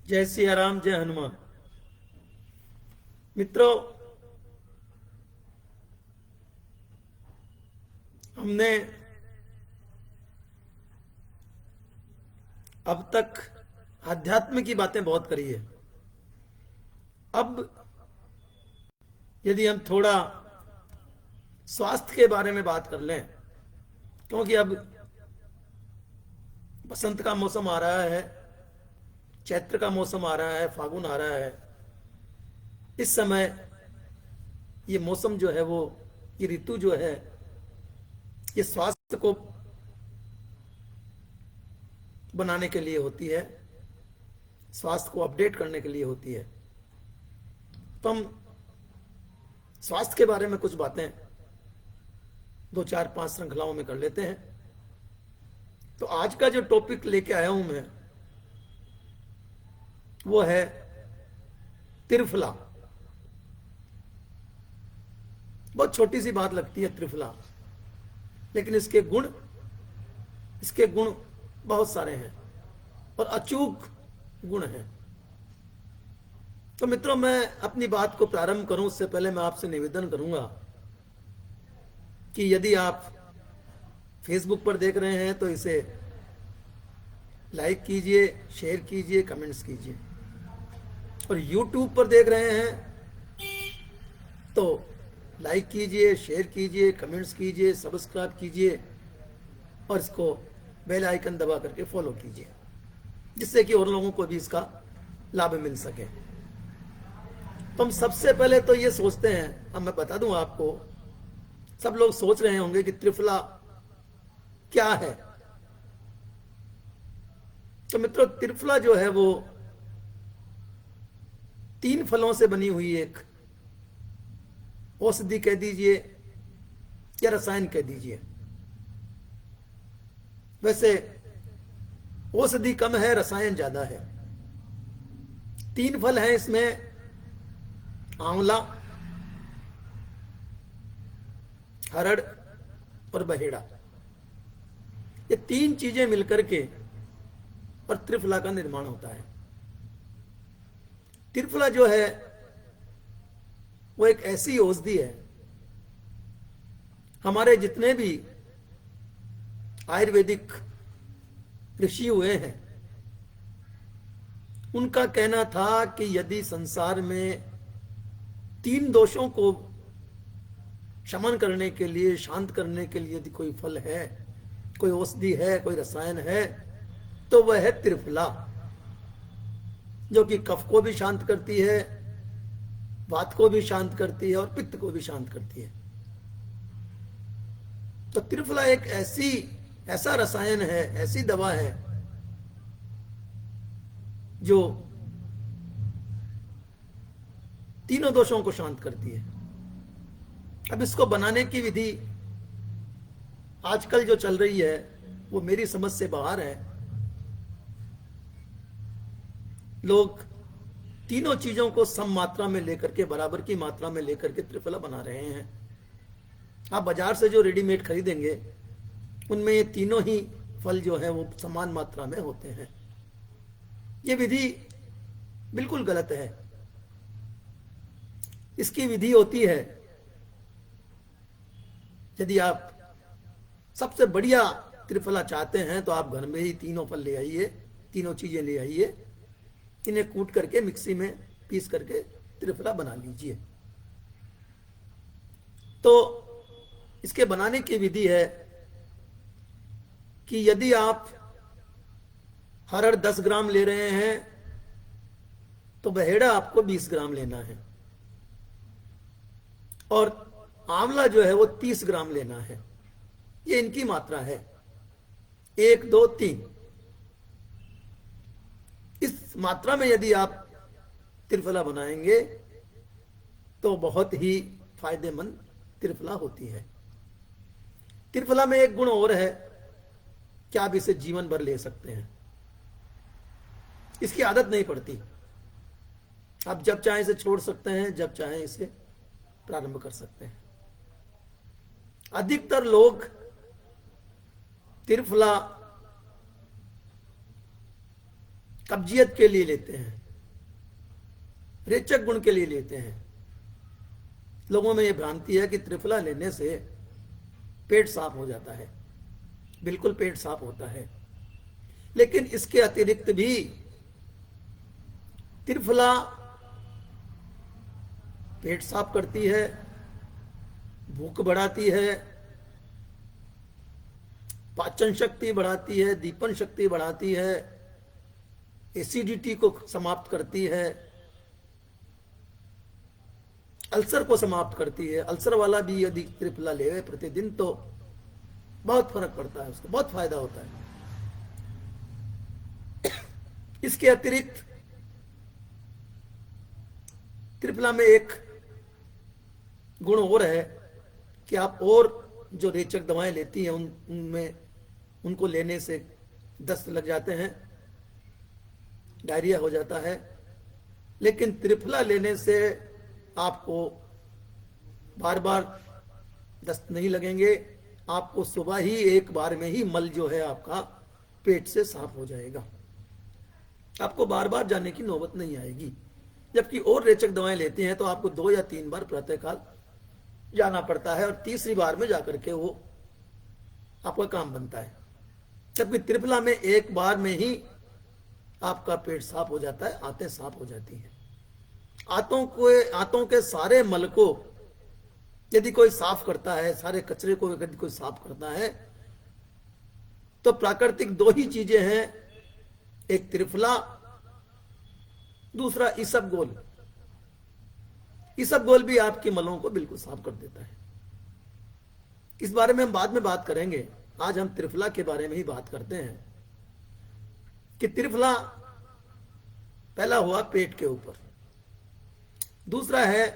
जय सिया राम, जय हनुमान। मित्रों, हमने अब तक आध्यात्म की बातें बहुत करी है। अब यदि हम थोड़ा स्वास्थ्य के बारे में बात कर लें, क्योंकि अब बसंत का मौसम आ रहा है, चैत्र का मौसम आ रहा है, फागुन आ रहा है। इस समय ये मौसम जो है वो, ये ऋतु जो है, ये स्वास्थ्य को बनाने के लिए होती है, स्वास्थ्य को अपडेट करने के लिए होती है। तो हम स्वास्थ्य के बारे में कुछ बातें 2 4 5 श्रृंखलाओं में कर लेते हैं। तो आज का जो टॉपिक लेके आया हूं मैं, वो है त्रिफला। बहुत छोटी सी बात लगती है त्रिफला, लेकिन इसके गुण बहुत सारे हैं और अचूक गुण हैं। तो मित्रों, मैं अपनी बात को प्रारंभ करूं उससे पहले मैं आपसे निवेदन करूंगा कि यदि आप फेसबुक पर देख रहे हैं तो इसे लाइक कीजिए, शेयर कीजिए, कमेंट्स कीजिए। और यूट्यूब पर देख रहे हैं तो लाइक कीजिए, शेयर कीजिए, कमेंट्स कीजिए, सब्सक्राइब कीजिए और इसको बेल आइकन दबा करके फॉलो कीजिए, जिससे कि और लोगों को भी इसका लाभ मिल सके। तो हम सबसे पहले तो ये सोचते हैं, अब मैं बता दूं आपको, सब लोग सोच रहे होंगे कि त्रिफला क्या है। तो मित्रों, त्रिफला जो है वो 3 फलों से बनी हुई एक औषधि कह दीजिए या रसायन कह दीजिए। वैसे औषधि कम है, रसायन ज्यादा है। 3 फल हैं इसमें, आंवला, हरड़ और बहेड़ा। ये 3 चीजें मिलकर के और त्रिफला का निर्माण होता है। त्रिफला जो है वो एक ऐसी औषधि है, हमारे जितने भी आयुर्वेदिक ऋषि हुए हैं उनका कहना था कि यदि संसार में 3 दोषों को शमन करने के लिए, शांत करने के लिए यदि कोई फल है, कोई औषधि है, कोई रसायन है, तो वह है त्रिफला, जो कि कफ को भी शांत करती है, वात को भी शांत करती है और पित्त को भी शांत करती है। तो त्रिफला एक ऐसा रसायन है, ऐसी दवा है जो तीनों दोषों को शांत करती है। अब इसको बनाने की विधि आजकल जो चल रही है वो मेरी समझ से बाहर है। लोग तीनों चीजों को सम मात्रा में लेकर के, बराबर की मात्रा में लेकर के त्रिफला बना रहे हैं। आप बाजार से जो रेडीमेड खरीदेंगे उनमें ये तीनों ही फल जो है वो समान मात्रा में होते हैं। ये विधि बिल्कुल गलत है। इसकी विधि होती है, यदि आप सबसे बढ़िया त्रिफला चाहते हैं तो आप घर में ही तीनों फल ले आइए, तीनों चीजें ले आइए, इन्हें कूट करके मिक्सी में पीस करके त्रिफला बना लीजिए। तो इसके बनाने की विधि है कि यदि आप हरड़ 10 ग्राम ले रहे हैं तो बहेड़ा आपको 20 ग्राम लेना है, और आंवला जो है वो 30 ग्राम लेना है। ये इनकी मात्रा है, 1 2 3। इस मात्रा में यदि आप त्रिफला बनाएंगे तो बहुत ही फायदेमंद त्रिफला होती है। त्रिफला में एक गुण और है कि आप इसे जीवन भर ले सकते हैं, इसकी आदत नहीं पड़ती। आप जब चाहें इसे छोड़ सकते हैं, जब चाहें इसे प्रारंभ कर सकते हैं। अधिकतर लोग त्रिफला कब्जियत के लिए लेते हैं, रेचक गुण के लिए लेते हैं। लोगों में यह भ्रांति है कि त्रिफला लेने से पेट साफ हो जाता है। बिल्कुल पेट साफ होता है, लेकिन इसके अतिरिक्त भी त्रिफला पेट साफ करती है, भूख बढ़ाती है, पाचन शक्ति बढ़ाती है, दीपन शक्ति बढ़ाती है, एसिडिटी को समाप्त करती है, अल्सर को समाप्त करती है। अल्सर वाला भी यदि त्रिफला ले प्रतिदिन तो बहुत फर्क पड़ता है, उसको बहुत फायदा होता है। इसके अतिरिक्त त्रिफला में एक गुण और है कि आप और जो रेचक दवाएं लेती हैं उनमें उनको लेने से दस्त लग जाते हैं, डायरिया हो जाता है, लेकिन त्रिफला लेने से आपको बार बार दस्त नहीं लगेंगे। आपको सुबह ही एक बार में ही मल जो है आपका पेट से साफ हो जाएगा, आपको बार बार जाने की नौबत नहीं आएगी। जबकि और रेचक दवाएं लेते हैं तो आपको 2 या 3 बार प्रातःकाल जाना पड़ता है और तीसरी बार में जाकर के वो आपका काम बनता है। जबकि त्रिफला में एक बार में ही आपका पेट साफ हो जाता है, आंतें साफ हो जाती हैं। आंतों के सारे मल को यदि कोई साफ करता है, सारे कचरे को यदि कोई साफ करता है, तो प्राकृतिक 2 ही चीजें हैं, एक त्रिफला, दूसरा इसबगोल। इसबगोल भी आपके मलों को बिल्कुल साफ कर देता है। इस बारे में हम बाद में बात करेंगे, आज हम त्रिफला के बारे में ही बात करते हैं कि त्रिफला पहला हुआ पेट के ऊपर, दूसरा है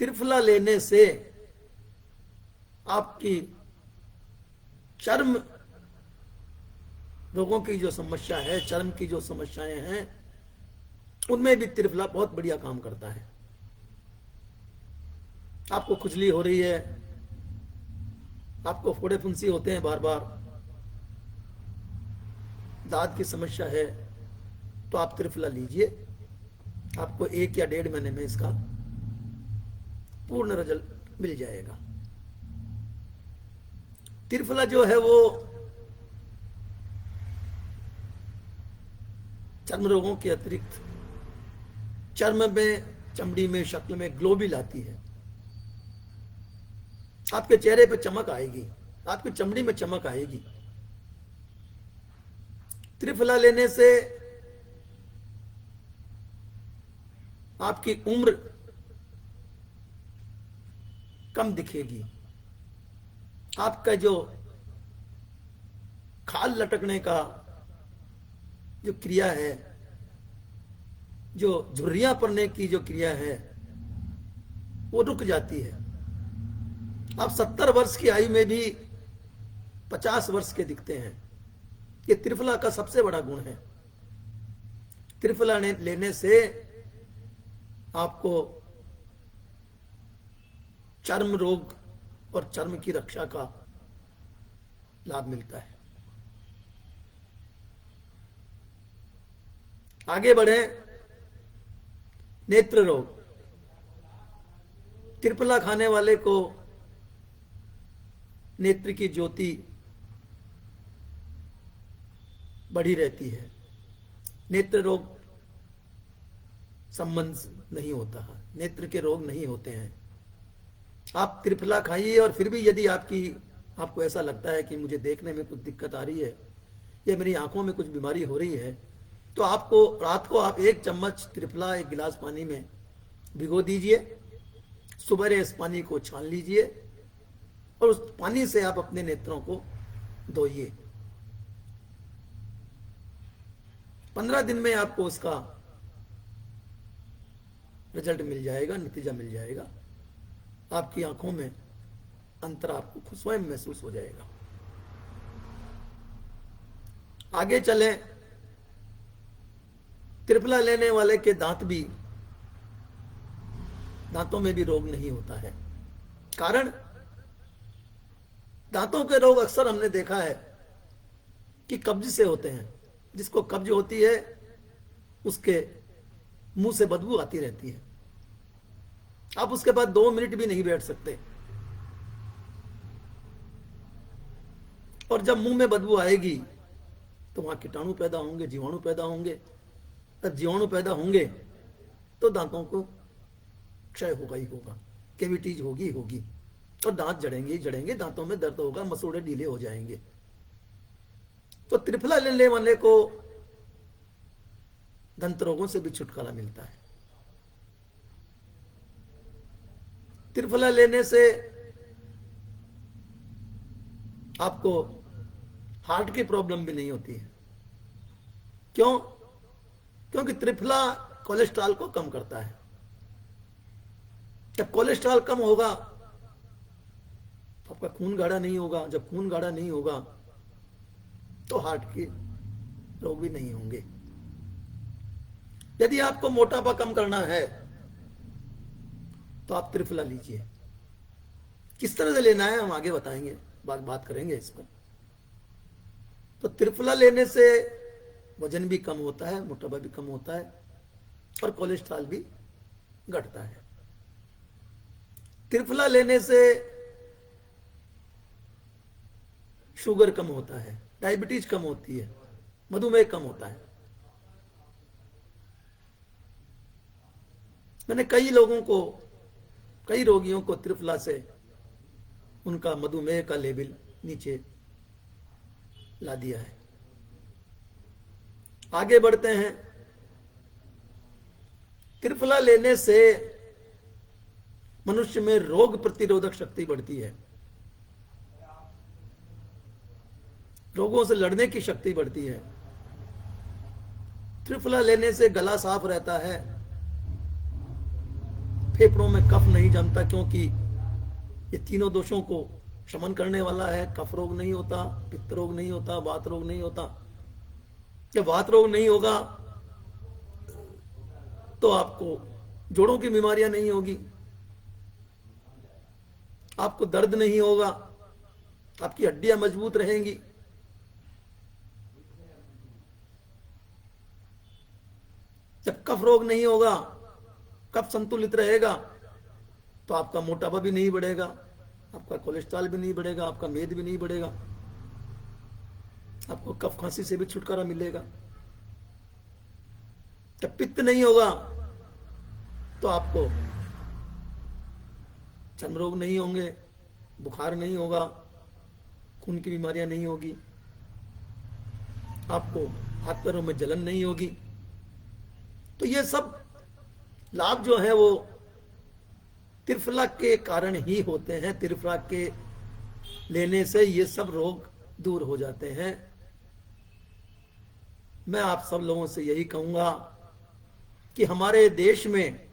त्रिफला लेने से आपकी चर्म रोगों की जो समस्या है, चर्म की जो समस्याएं हैं, उनमें भी त्रिफला बहुत बढ़िया काम करता है। आपको खुजली हो रही है, आपको फोड़े फुंसी होते हैं बार बार, दांत की समस्या है, तो आप त्रिफला लीजिए, आपको 1 या 1.5 महीने में इसका पूर्ण रिजल्ट मिल जाएगा। त्रिफला जो है वो चर्म रोगों के अतिरिक्त चर्म में, चमड़ी में, शक्ल में ग्लो भी लाती है। आपके चेहरे पे चमक आएगी, आपकी चमड़ी में चमक आएगी। त्रिफला लेने से आपकी उम्र कम दिखेगी, आपका जो खाल लटकने का जो क्रिया है, जो झुर्रियां पड़ने की जो क्रिया है, वो रुक जाती है। आप 70 वर्ष की आयु में भी 50 वर्ष के दिखते हैं। ये त्रिफला का सबसे बड़ा गुण है। त्रिफला लेने से आपको चर्म रोग और चर्म की रक्षा का लाभ मिलता है। आगे बढ़े, नेत्र रोग। त्रिफला खाने वाले को नेत्र की ज्योति बढ़ी रहती है, नेत्र रोग संबंध नहीं होता, नेत्र के रोग नहीं होते हैं। आप त्रिफला खाइए और फिर भी यदि आपको ऐसा लगता है कि मुझे देखने में कुछ दिक्कत आ रही है या मेरी आंखों में कुछ बीमारी हो रही है, तो आपको रात को आप 1 चम्मच त्रिफला 1 गिलास पानी में भिगो दीजिए, सुबह इस पानी को छान लीजिए और उस पानी से आप अपने नेत्रों को धोइए। 15 दिन में आपको उसका रिजल्ट मिल जाएगा, नतीजा मिल जाएगा। आपकी आंखों में अंतर आपको स्वयं महसूस हो जाएगा। आगे चलें, त्रिफला लेने वाले के दांतों में भी रोग नहीं होता है। कारण, दांतों के रोग अक्सर हमने देखा है कि कब्ज से होते हैं। जिसको कब्ज होती है उसके मुंह से बदबू आती रहती है, आप उसके बाद 2 मिनट भी नहीं बैठ सकते। और जब मुंह में बदबू आएगी तो वहां कीटाणु पैदा होंगे, जीवाणु पैदा होंगे। जब जीवाणु पैदा होंगे तो दांतों को क्षय होगा ही होगा, कैविटीज होगी ही होगी, और दांत जड़ेंगे ही जड़ेंगे, दांतों में दर्द होगा, मसूड़े ढीले हो जाएंगे। तो त्रिफला लेने वाले को दंत रोगों से भी छुटकारा मिलता है। त्रिफला लेने से आपको हार्ट की प्रॉब्लम भी नहीं होती है। क्यों? क्योंकि त्रिफला कोलेस्ट्रॉल को कम करता है। जब कोलेस्ट्रॉल कम होगा तो आपका खून गाढ़ा नहीं होगा, जब खून गाढ़ा नहीं होगा तो हार्ट के रोग भी नहीं होंगे। यदि आपको मोटापा कम करना है तो आप त्रिफला लीजिए। किस तरह से लेना है हम आगे बताएंगे, बात करेंगे इस पर। तो त्रिफला लेने से वजन भी कम होता है, मोटापा भी कम होता है, और कोलेस्ट्रॉल भी घटता है। त्रिफला लेने से शुगर कम होता है, डायबिटीज कम होती है, मधुमेह कम होता है। मैंने कई रोगियों को त्रिफला से उनका मधुमेह का लेवल नीचे ला दिया है। आगे बढ़ते हैं। त्रिफला लेने से मनुष्य में रोग प्रतिरोधक शक्ति बढ़ती है, रोगों से लड़ने की शक्ति बढ़ती है। त्रिफला लेने से गला साफ रहता है, फेफड़ों में कफ नहीं जमता, क्योंकि ये तीनों दोषों को शमन करने वाला है। कफ रोग नहीं होता, पित्त रोग नहीं होता, वात रोग नहीं होता। जब वात रोग नहीं होगा तो आपको जोड़ों की बीमारियां नहीं होगी, आपको दर्द नहीं होगा, आपकी हड्डियां मजबूत रहेंगी। जब कफ रोग नहीं होगा, कफ संतुलित रहेगा, तो आपका मोटापा भी नहीं बढ़ेगा, आपका कोलेस्ट्रॉल भी नहीं बढ़ेगा, आपका मेद भी नहीं बढ़ेगा, आपको कफ खांसी से भी छुटकारा मिलेगा। जब पित्त नहीं होगा तो आपको चर्म रोग नहीं होंगे, बुखार नहीं होगा, खून की बीमारियां नहीं होगी, आपको हाथ पैरों में जलन नहीं होगी। तो ये सब लाभ जो है वो त्रिफला के कारण ही होते हैं। त्रिफला के लेने से ये सब रोग दूर हो जाते हैं। मैं आप सब लोगों से यही कहूंगा कि हमारे देश में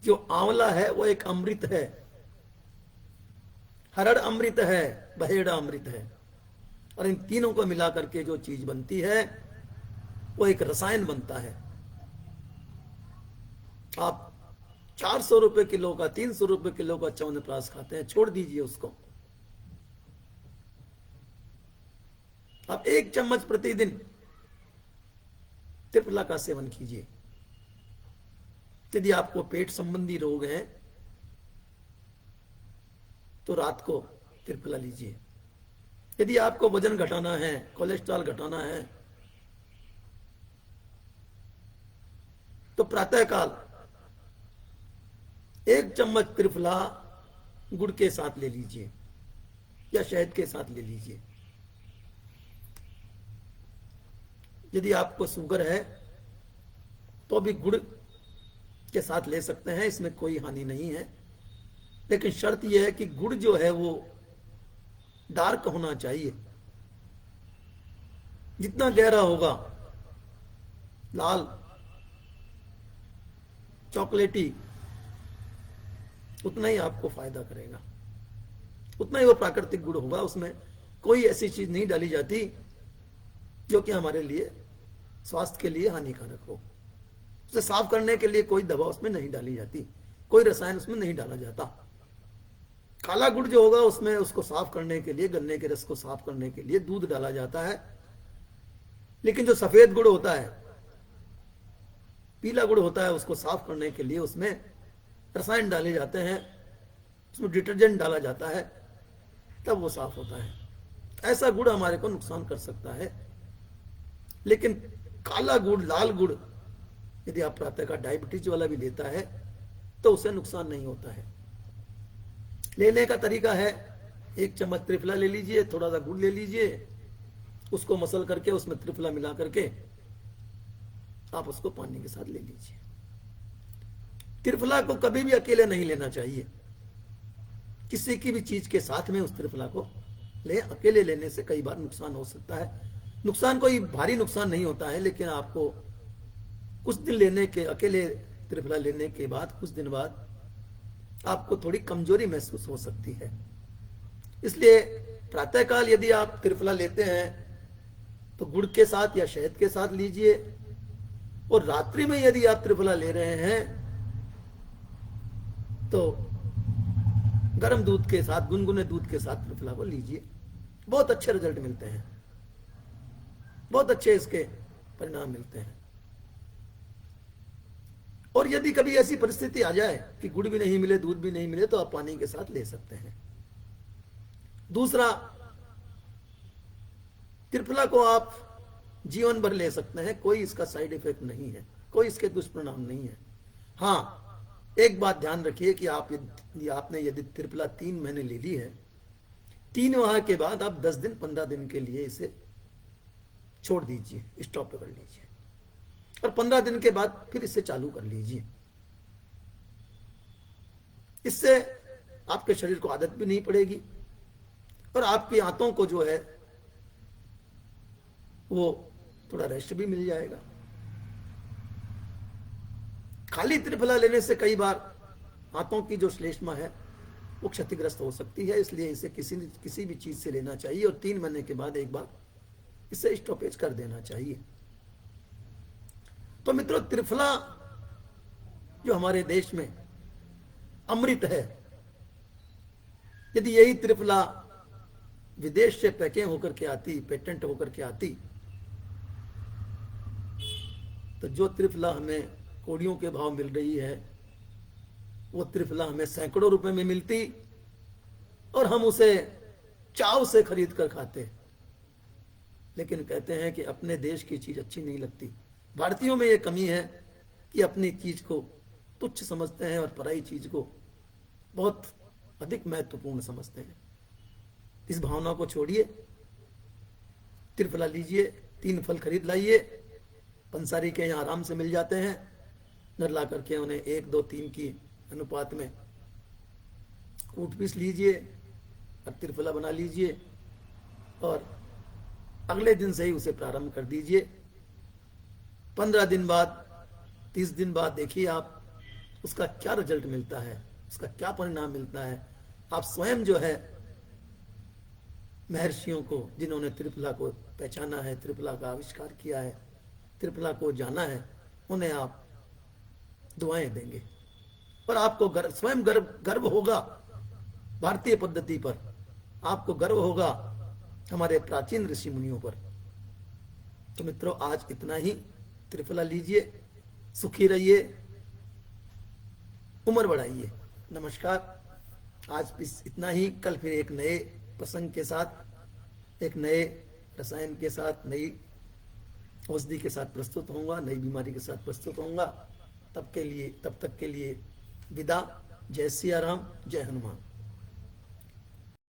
जो आंवला है वो एक अमृत है, हरड़ अमृत है, बहेड़ा अमृत है, और इन तीनों को मिलाकर के जो चीज बनती है वो एक रसायन बनता है। आप 400 रुपए किलो का, 300 रुपए किलो का च्यवनप्राश खाते हैं, छोड़ दीजिए उसको। आप 1 चम्मच प्रतिदिन त्रिफला का सेवन कीजिए। यदि आपको पेट संबंधी रोग हैं तो रात को त्रिफला लीजिए। यदि आपको वजन घटाना है, कोलेस्ट्रॉल घटाना है, तो प्रातःकाल 1 चम्मच त्रिफला गुड़ के साथ ले लीजिए या शहद के साथ ले लीजिए। यदि आपको शुगर है तो भी गुड़ के साथ ले सकते हैं, इसमें कोई हानि नहीं है। लेकिन शर्त यह है कि गुड़ जो है वो डार्क होना चाहिए। जितना गहरा होगा, लाल, चॉकलेटी, उतना ही आपको फायदा करेगा, उतना ही वो प्राकृतिक गुड़ होगा। उसमें कोई ऐसी चीज नहीं डाली जाती जो कि हमारे लिए, स्वास्थ्य के लिए हानिकारक हो। उसे साफ करने के लिए कोई दवा उसमें नहीं डाली जाती, कोई रसायन उसमें नहीं डाला जाता। काला गुड़ जो होगा उसमें उसको साफ करने के लिए, गन्ने के रस को साफ करने के लिए दूध डाला जाता है। लेकिन जो सफेद गुड़ होता है पीला गुड़ होता है उसको साफ करने के लिए उसमें रसायन डाले जाते हैं, उसमें डिटर्जेंट डाला जाता है, तब वो साफ होता है। ऐसा गुड़ हमारे को नुकसान कर सकता है। लेकिन काला गुड़, लाल गुड़ यदि आप प्रातः का डायबिटीज वाला भी लेता है तो उसे नुकसान नहीं होता है। लेने का तरीका है, 1 चम्मच त्रिफला ले लीजिए, थोड़ा सा गुड़ ले लीजिए, उसको मसल करके उसमें त्रिफला मिला करके आप उसको पानी के साथ ले लीजिए। त्रिफला को कभी भी अकेले नहीं लेना चाहिए, किसी की भी चीज के साथ में उस त्रिफला को ले। अकेले लेने से कई बार नुकसान हो सकता है। नुकसान कोई भारी नुकसान नहीं होता है, लेकिन आपको कुछ दिन लेने के, अकेले त्रिफला लेने के बाद कुछ दिन बाद आपको थोड़ी कमजोरी महसूस हो सकती है। इसलिए प्रातःकाल यदि आप त्रिफला लेते हैं तो गुड़ के साथ या शहद के साथ लीजिए, और रात्रि में यदि आप त्रिफला ले रहे हैं तो गर्म दूध के साथ, गुनगुने दूध के साथ त्रिफला को लीजिए। बहुत अच्छे रिजल्ट मिलते हैं, बहुत अच्छे इसके परिणाम मिलते हैं। और यदि कभी ऐसी परिस्थिति आ जाए कि गुड़ भी नहीं मिले, दूध भी नहीं मिले, तो आप पानी के साथ ले सकते हैं। दूसरा, त्रिफला को आप जीवन भर ले सकते हैं, कोई इसका साइड इफेक्ट नहीं है, कोई इसके दुष्परिणाम नहीं है। हाँ, एक बात ध्यान रखिए कि आपने यदि त्रिफला 3 महीने ले ली है, 3 माह के बाद आप 10 दिन 15 दिन के लिए इसे छोड़ दीजिए, स्टॉप कर लीजिए, और 15 दिन के बाद फिर इसे चालू कर लीजिए। इससे आपके शरीर को आदत भी नहीं पड़ेगी और आपकी आंतों को जो है वो थोड़ा रेस्ट भी मिल जाएगा। खाली त्रिफला लेने से कई बार हाथों की जो श्लेष्मा है वो क्षतिग्रस्त हो सकती है, इसलिए इसे किसी भी चीज से लेना चाहिए और 3 महीने के बाद एक बार इसे स्टॉपेज कर देना चाहिए। तो मित्रों, त्रिफला जो हमारे देश में अमृत है, यदि यही त्रिफला विदेश से पैकिंग होकर के आती, पेटेंट होकर के आती, तो जो त्रिफला हमें कौड़ियों के भाव मिल रही है वो त्रिफला हमें सैकड़ों रुपए में मिलती और हम उसे चाव से खरीद कर खाते। लेकिन कहते हैं कि अपने देश की चीज अच्छी नहीं लगती। भारतीयों में यह कमी है कि अपनी चीज को तुच्छ समझते हैं और पराई चीज को बहुत अधिक महत्वपूर्ण समझते हैं। इस भावना को छोड़िए, त्रिफला लीजिए, 3 फल खरीद लाइए, पंसारी के यहाँ आराम से मिल जाते हैं, घर ला करके उन्हें 1, 2, 3 की अनुपात में कूट पीस लीजिए और त्रिफला बना लीजिए और अगले दिन से ही उसे प्रारंभ कर दीजिए। 15 दिन बाद, 30 दिन बाद देखिए आप उसका क्या रिजल्ट मिलता है, उसका क्या परिणाम मिलता है। आप स्वयं जो है महर्षियों को, जिन्होंने त्रिफला को पहचाना है, त्रिफला का आविष्कार किया है, त्रिफला को जाना है, उन्हें आप दुआएं देंगे और आपको स्वयं गर्व होगा भारतीय पद्धति पर, आपको गर्व होगा हमारे प्राचीन ऋषि मुनियों पर। तो मित्रों, आज इतना ही। त्रिफला लीजिए, सुखी रहिए, उम्र बढ़ाइए। नमस्कार। आज इतना ही। कल फिर एक नए प्रसंग के साथ, एक नए रसायन के साथ, नई औषधि के साथ प्रस्तुत होऊंगा, नई बीमारी के साथ प्रस्तुत होऊंगा। तब तक के लिए विदा। जय सिया राम, जय हनुमान।